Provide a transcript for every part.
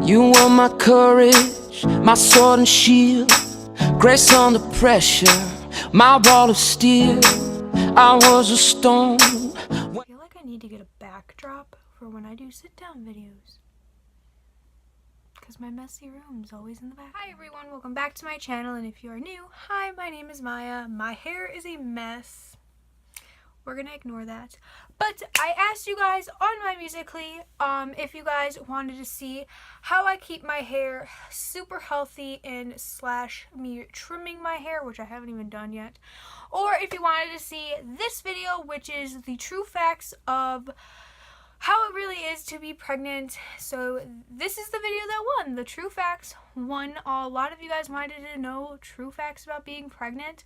You were my courage, my sword and shield, grace under pressure, my wall of steel. I was a stone. I feel like I need to get a backdrop for when I do sit-down videos, because my messy room is always in the back. Hi everyone, welcome back to my channel, and if you are new, hi, my name is Maya. My hair is a mess. We're gonna ignore that. But I asked you guys on my Musical.ly if you guys wanted to see how I keep my hair super healthy and / me trimming my hair, which I haven't even done yet. Or if you wanted to see this video, which is the true facts of how it really is to be pregnant. So this is the video that won. The true facts won. A lot of you guys wanted to know true facts about being pregnant.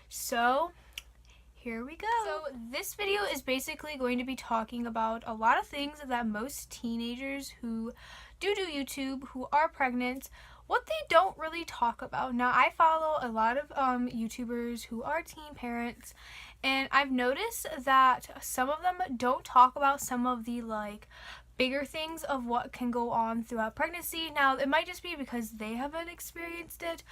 So here we go. So this video is basically going to be talking about a lot of things that most teenagers who do YouTube, who are pregnant, what they don't really talk about. Now, I follow a lot of YouTubers who are teen parents, and I've noticed that some of them don't talk about some of the bigger things of what can go on throughout pregnancy. Now, it might just be because they haven't experienced it,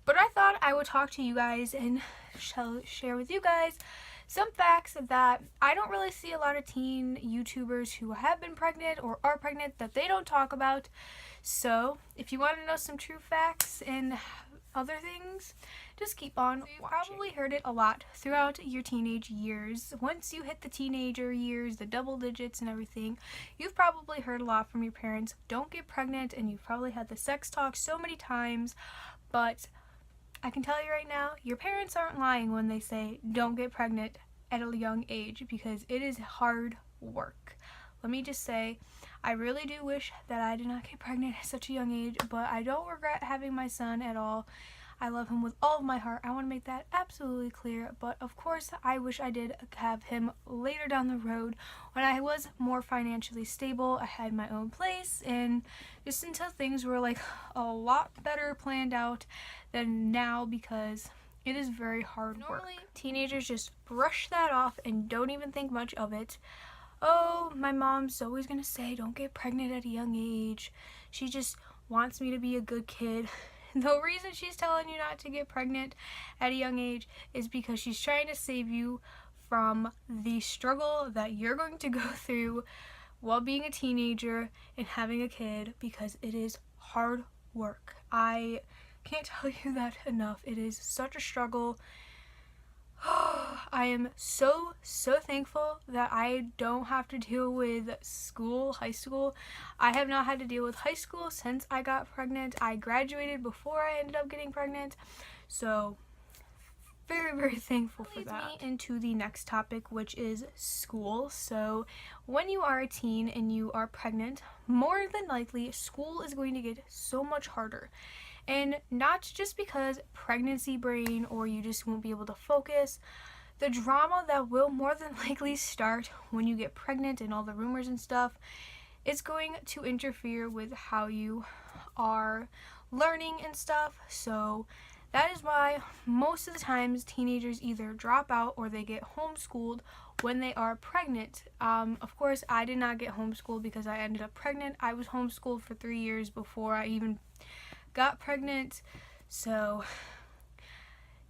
but I thought I would talk to you guys and share with you guys some facts that I don't really see a lot of teen YouTubers who have been pregnant or are pregnant that they don't talk about. So if you want to know some true facts and other things, just keep on watching. You've probably heard it a lot throughout your teenage years. Once you hit the teenager years, the double digits and everything, you've probably heard a lot from your parents, don't get pregnant, and you've probably had the sex talk so many times. But I can tell you right now, your parents aren't lying when they say don't get pregnant at a young age, because it is hard work. Let me just say, I really do wish that I did not get pregnant at such a young age, but I don't regret having my son at all. I love him with all of my heart. I want to make that absolutely clear. But of course, I wish I did have him later down the road when I was more financially stable. I had my own place, and just until things were a lot better planned out than now, because it is very hard work. Normally, teenagers just brush that off and don't even think much of it. Oh, my mom's always gonna say don't get pregnant at a young age. She just wants me to be a good kid. The reason she's telling you not to get pregnant at a young age is because she's trying to save you from the struggle that you're going to go through while being a teenager and having a kid, because it is hard work. I can't tell you that enough. It is such a struggle. I am so thankful that I don't have to deal with high school. I have not had to deal with high school since I got pregnant. I graduated before I ended up getting pregnant. So very thankful for that. Leads me into the next topic, which is school. So when you are a teen and you are pregnant, more than likely school is going to get so much harder. And not just because pregnancy brain or you just won't be able to focus. The drama that will more than likely start when you get pregnant and all the rumors and stuff, it's going to interfere with how you are learning and stuff. So that is why most of the times teenagers either drop out or they get homeschooled when they are pregnant. Of course, I did not get homeschooled because I ended up pregnant. I was homeschooled for 3 years before I even got pregnant. So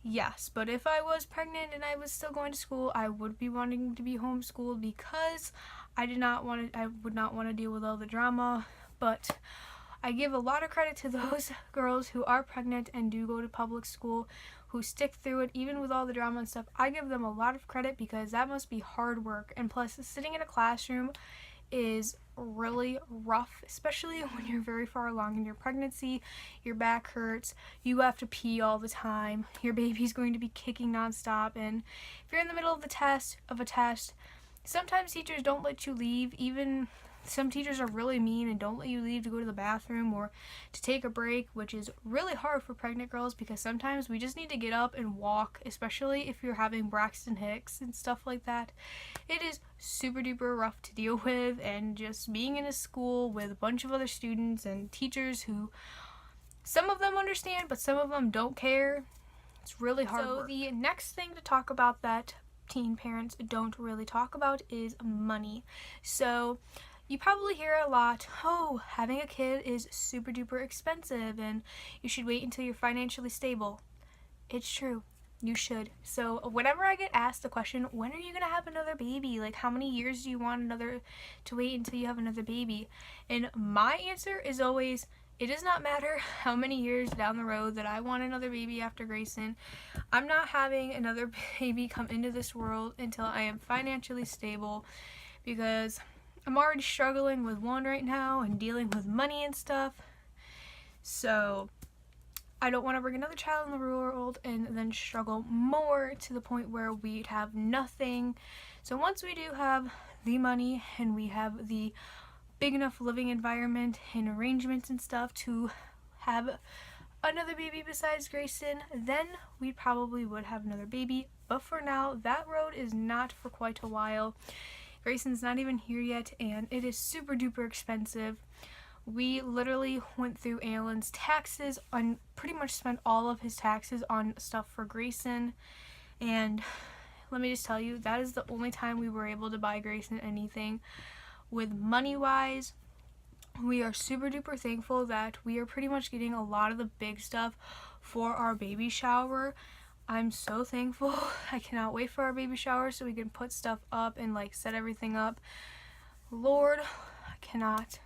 yes, but if I was pregnant and I was still going to school, I would be wanting to be homeschooled, because I would not want to deal with all the drama. But I give a lot of credit to those girls who are pregnant and do go to public school, who stick through it even with all the drama and stuff. I give them a lot of credit, because that must be hard work. And plus, sitting in a classroom is really rough, especially when you're very far along in your pregnancy. Your back hurts, you have to pee all the time, your baby's going to be kicking nonstop, and if you're in the middle of a test, sometimes teachers don't let you leave. Even some teachers are really mean and don't let you leave to go to the bathroom or to take a break, which is really hard for pregnant girls, because sometimes we just need to get up and walk, especially if you're having Braxton Hicks and stuff like that. It is super duper rough to deal with, and just being in a school with a bunch of other students and teachers who, some of them understand but some of them don't care. It's really hard work. So the next thing to talk about that teen parents don't really talk about is money. So You probably hear a lot, oh, having a kid is super duper expensive and you should wait until you're financially stable. It's true. You should. So whenever I get asked the question, when are you going to have another baby? Like, how many years do you want to wait until you have another baby? And my answer is always, it does not matter how many years down the road that I want another baby after Grayson. I'm not having another baby come into this world until I am financially stable, because I'm already struggling with one right now and dealing with money and stuff. So I don't want to bring another child in the world and then struggle more to the point where we'd have nothing. So once we do have the money and we have the big enough living environment and arrangements and stuff to have another baby besides Grayson, then we probably would have another baby. But for now, that road is not for quite a while. Grayson's not even here yet, and it is super duper expensive. We literally went through Alan's taxes and pretty much spent all of his taxes on stuff for Grayson. And let me just tell you, that is the only time we were able to buy Grayson anything. With money-wise, we are super duper thankful that we are pretty much getting a lot of the big stuff for our baby shower. I'm so thankful. I cannot wait for our baby shower so we can put stuff up and like set everything up. Lord, I cannot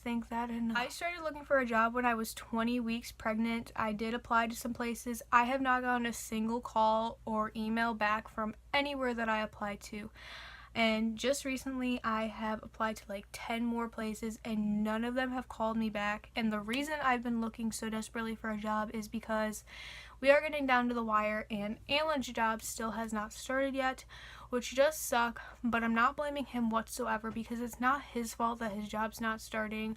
thank that enough. I started looking for a job when I was 20 weeks pregnant. I did apply to some places. I have not gotten a single call or email back from anywhere that I applied to. And just recently I have applied to like 10 more places and none of them have called me back. And the reason I've been looking so desperately for a job is because we are getting down to the wire and Alan's job still has not started yet, which does suck, but I'm not blaming him whatsoever because it's not his fault that his job's not starting.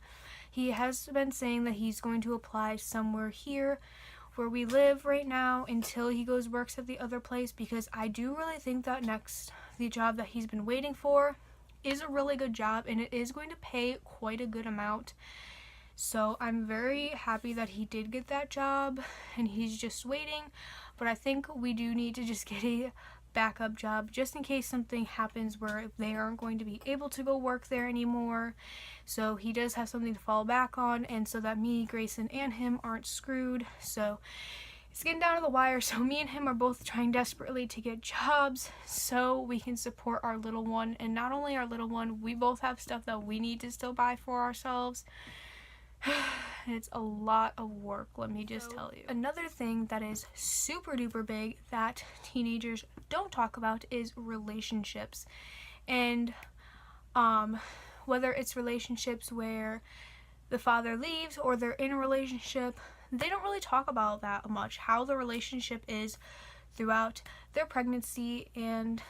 He has been saying that he's going to apply somewhere here where we live right now until he works at the other place, because I do really think that the job that he's been waiting for is a really good job and it is going to pay quite a good amount. So I'm very happy that he did get that job and he's just waiting, but I think we do need to just get a backup job just in case something happens where they aren't going to be able to go work there anymore. So he does have something to fall back on, and so that me, Grayson, and him aren't screwed. So it's getting down to the wire, so me and him are both trying desperately to get jobs so we can support our little one. And not only our little one, we both have stuff that we need to still buy for ourselves. And it's a lot of work, let me just tell you. Another thing that is super duper big that teenagers don't talk about is relationships. And whether it's relationships where the father leaves or they're in a relationship, they don't really talk about that much, how the relationship is throughout their pregnancy and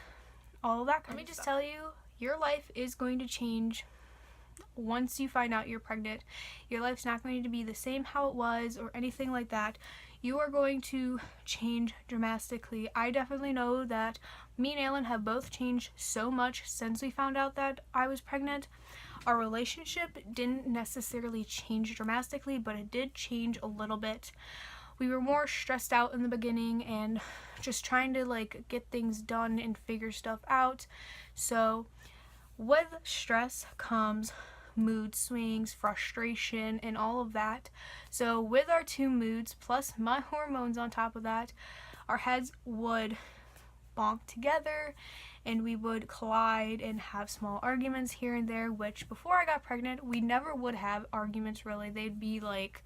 all of that kind of stuff. Let me just tell you, your life is going to change once you find out you're pregnant. Your life's not going to be the same how it was or anything like that. You are going to change dramatically. I definitely know that me and Alan have both changed so much since we found out that I was pregnant. Our relationship didn't necessarily change dramatically, but it did change a little bit. We were more stressed out in the beginning and just trying to like get things done and figure stuff out. So with stress comes mood swings, frustration, and all of that. So with our two moods plus my hormones on top of that, our heads would bonk together and we would collide and have small arguments here and there, which before I got pregnant we never would have arguments really. They'd be like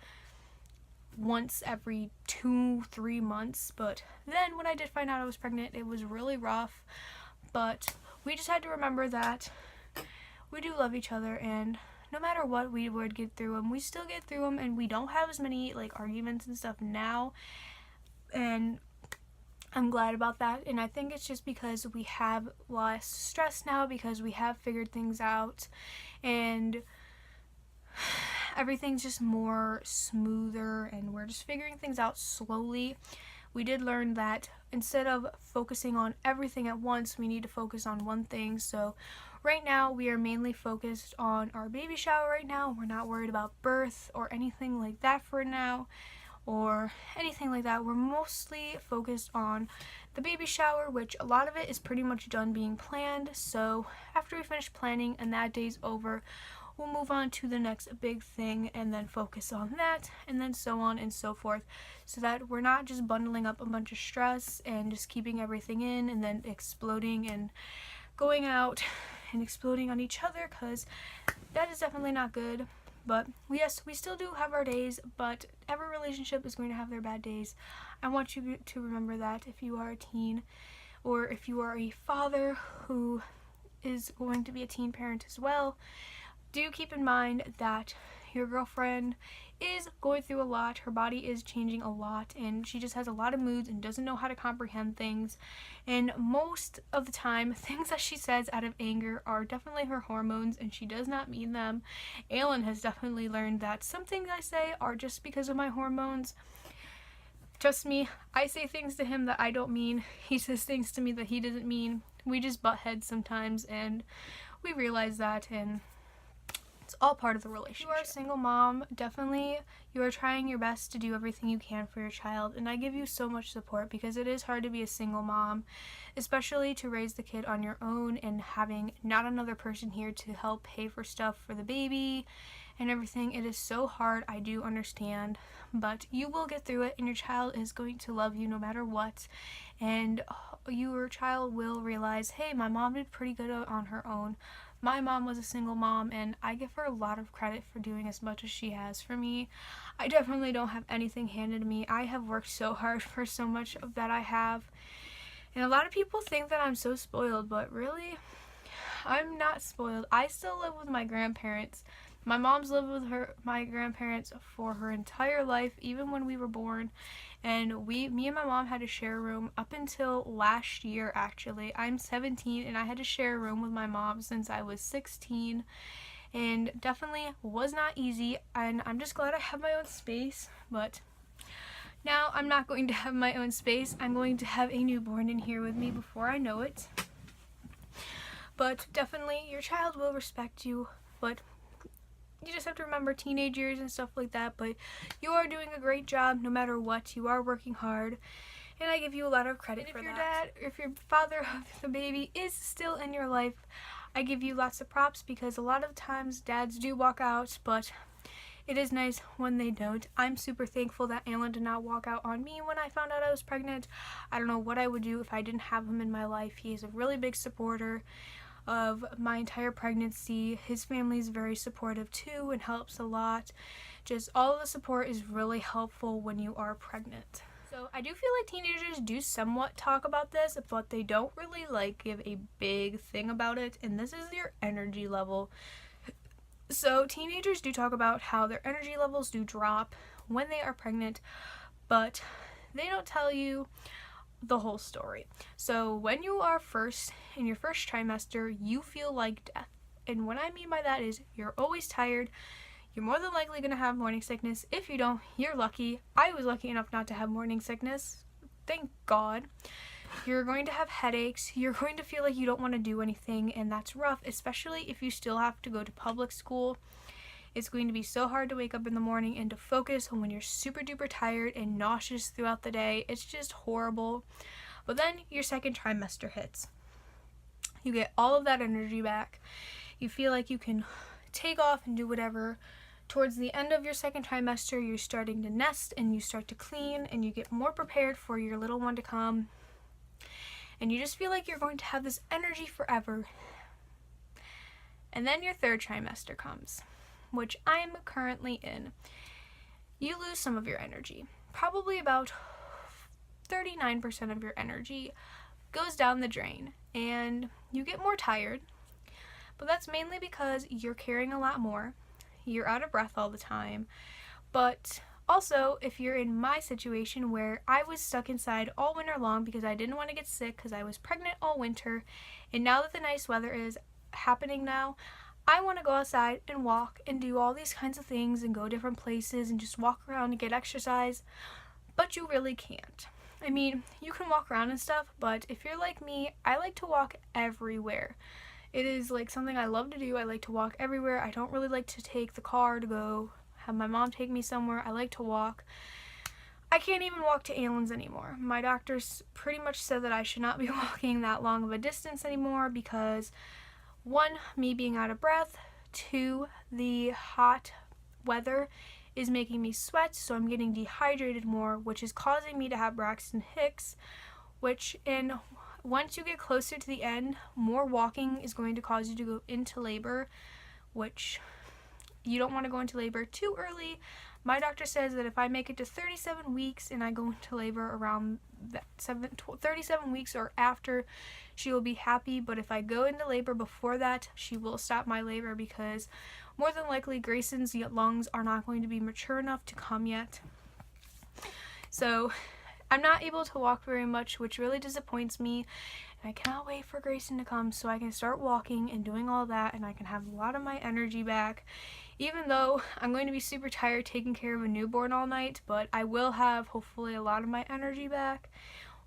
once every 2-3 months, but then when I did find out I was pregnant, it was really rough. But we just had to remember that we do love each other, and no matter what, we would get through them. We still get through them, and we don't have as many like arguments and stuff now, and I'm glad about that. And I think it's just because we have less stress now, because we have figured things out and everything's just more smoother and we're just figuring things out slowly. We did learn that instead of focusing on everything at once, we need to focus on one thing. So right now we are mainly focused on our baby shower right now. We're not worried about birth or anything like that for now. or anything like that. We're mostly focused on the baby shower, which a lot of it is pretty much done being planned. So after we finish planning and that day's over, we'll move on to the next big thing and then focus on that, and then so on and so forth, so that we're not just bundling up a bunch of stress and just keeping everything in and then exploding and going out and exploding on each other, because that is definitely not good. But yes, we still do have our days, but every relationship is going to have their bad days. I want you to remember that if you are a teen, or if you are a father who is going to be a teen parent as well. Do keep in mind that your girlfriend is going through a lot. Her body is changing a lot, and she just has a lot of moods and doesn't know how to comprehend things. And most of the time, things that she says out of anger are definitely her hormones, and she does not mean them. Alan has definitely learned that some things I say are just because of my hormones. Trust me, I say things to him that I don't mean. He says things to me that he doesn't mean. We just butt heads sometimes, and we realize that, and it's all part of the relationship. If you are a single mom, definitely you are trying your best to do everything you can for your child, and I give you so much support, because it is hard to be a single mom, especially to raise the kid on your own and having not another person here to help pay for stuff for the baby and everything. It is so hard, I do understand, but you will get through it, and your child is going to love you no matter what, and your child will realize, hey, my mom did pretty good on her own. My mom was a single mom, and I give her a lot of credit for doing as much as she has for me. I definitely don't have anything handed to me. I have worked so hard for so much of that I have. And a lot of people think that I'm so spoiled, but really, I'm not spoiled. I still live with my grandparents. My mom's lived with my grandparents for her entire life, even when we were born. And me and my mom had to share a room up until last year, actually. I'm 17, and I had to share a room with my mom since I was 16. And definitely was not easy, and I'm just glad I have my own space. But now I'm not going to have my own space. I'm going to have a newborn in here with me before I know it. But definitely, your child will respect you, but you just have to remember teenagers and stuff like that. But you are doing a great job no matter what. You are working hard, and I give you a lot of credit for that. If your father of the baby is still in your life, I give you lots of props, because a lot of times dads do walk out, but it is nice when they don't. I'm super thankful that Alan did not walk out on me when I found out I was pregnant. I don't know what I would do if I didn't have him in my life. He is a really big supporter of my entire pregnancy. His family is very supportive too and helps a lot. Just all of the support is really helpful when you are pregnant. So I do feel like teenagers do somewhat talk about this, but they don't really give a big thing about it, and this is your energy level. So teenagers do talk about how their energy levels do drop when they are pregnant, but they don't tell you the whole story. So when you are in your first trimester, you feel like death. And what I mean by that is you're always tired. You're more than likely going to have morning sickness. If you don't, you're lucky. I was lucky enough not to have morning sickness. Thank God. You're going to have headaches. You're going to feel like you don't want to do anything, and that's rough, especially if you still have to go to public school. It's going to be so hard to wake up in the morning and to focus when you're super duper tired and nauseous throughout the day. It's just horrible. But then your second trimester hits. You get all of that energy back. You feel like you can take off and do whatever. Towards the end of your second trimester, you're starting to nest and you start to clean, and you get more prepared for your little one to come. And you just feel like you're going to have this energy forever. And then your third trimester comes, which I'm currently in. You lose some of your energy. Probably about 39% of your energy goes down the drain, and you get more tired. But that's mainly because you're carrying a lot more. You're out of breath all the time. But also, if you're in my situation where I was stuck inside all winter long because I didn't want to get sick because I was pregnant all winter, and now that the nice weather is happening now, I want to go outside and walk and do all these kinds of things and go different places and just walk around and get exercise, but you really can't. I mean, you can walk around and stuff, but if you're like me, I like to walk everywhere. It is something I love to do. I like to walk everywhere. I don't really like to take the car to go have my mom take me somewhere. I like to walk. I can't even walk to Alan's anymore. My doctors pretty much said that I should not be walking that long of a distance anymore because, 1, me being out of breath, 2, the hot weather is making me sweat, so I'm getting dehydrated more, which is causing me to have Braxton Hicks, which once you get closer to the end, more walking is going to cause you to go into labor, which you don't want to go into labor too early. My doctor says that if I make it to 37 weeks and I go into labor around that 37 weeks or after, she will be happy. But if I go into labor before that, she will stop my labor because more than likely Grayson's lungs are not going to be mature enough to come yet. So I'm not able to walk very much, which really disappoints me. And I cannot wait for Grayson to come so I can start walking and doing all that, and I can have a lot of my energy back. Even though I'm going to be super tired taking care of a newborn all night, but I will have hopefully a lot of my energy back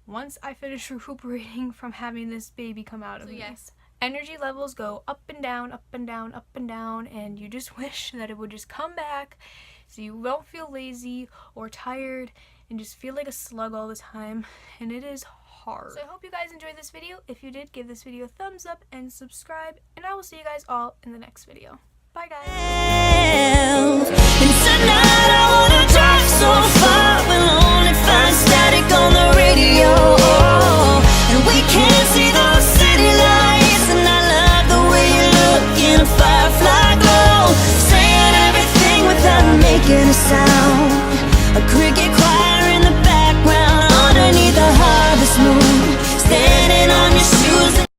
once I finish recuperating from having this baby come out of me. Yes, energy levels go up and down, up and down, up and down, and you just wish that it would just come back so you won't feel lazy or tired and just feel like a slug all the time, and it is hard. So I hope you guys enjoyed this video. If you did, give this video a thumbs up and subscribe, and I will see you guys all in the next video. Bye guys!